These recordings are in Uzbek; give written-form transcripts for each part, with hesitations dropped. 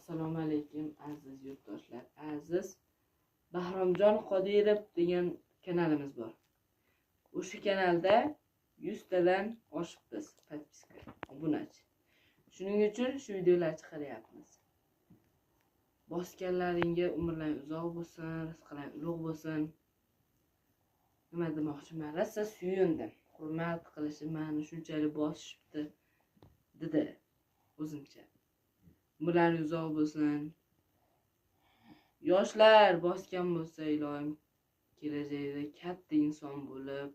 Assalomu alaykum aziz yurtdoshlar. Aziz Bahromjon Qodirov degan kanalimiz bor. O'sha kanalda 100 tadan oshibmiz podpiska, obunachi. Shuning uchun shu videolarni chiqaryapmiz. Bosganlaringga umrlaring uzoq bo'lsin, rizqlaring ulug' bo'lsin. Nima demoqchiman? Rosa suyundim. Hurmat qilishim meni shunchalik bosishibdi dedi o'zimcha. Umrlaring uzoq bo'lsin. Yoshlar bosgan bo'lsa, ilohim kelajakda katta inson bo'lib,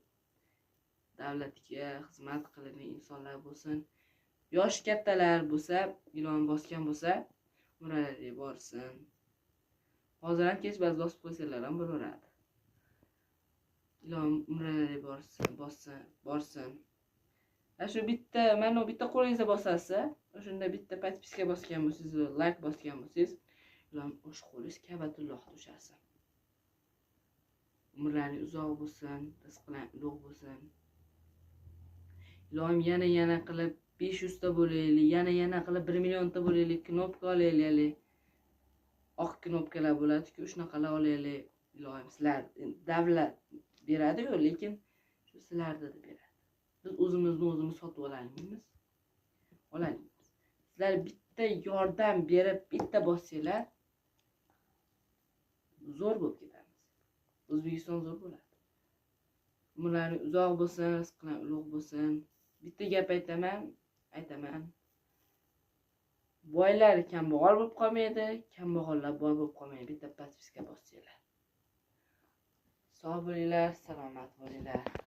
davlatga xizmat qiladigan insonlar bo'lsin. Yosh kattalar bo'lsa, ilohim bosgan bo'lsa, umrlariga borsin. Hozir ham kech ba'zi bosib qo'ysalar ham bo'laveradi. Ilohim umrlariga borsin. Shu bitta, mana bitta qo'lingizga bosasiz, o'shunda bitta podpiska bosgan bo'lsangiz, like bosgan bo'lsangiz, ilohim o'sha qo'lingiz Ka'batullohga tushasin. Umrlaringiz uzoq bo'lsin, rizqlaringiz ulug' bo'lsin. Ilohim yana qilib 500 ta bo'laylik, yana qilib 1 million ta bo'laylik, knopka olaylik. Oq knopkalar bo'ladi-ku, shunaqalar olaylik. Ilohim sizlar davlat beradi-ku, lekin shu sizlarga beradi. Biz o'zimiz sotib olaylikmiz. Sizlar bitta yordam berib, bitta bossanglar zo'r bo'lib ketamiz. O'zbekiston zo'r bo'ladi. Umrlaring uzoq bo'lsin, rizqlaring ulug' bo'lsin. Bitta gap aytaman. Boylar kambag'al bo'lib qolmaydi, kambag'allar boy bo'lib qolmaydi. Bitta podpiska bossanglar. Sog' bo'linglar, salomat bo'linglar.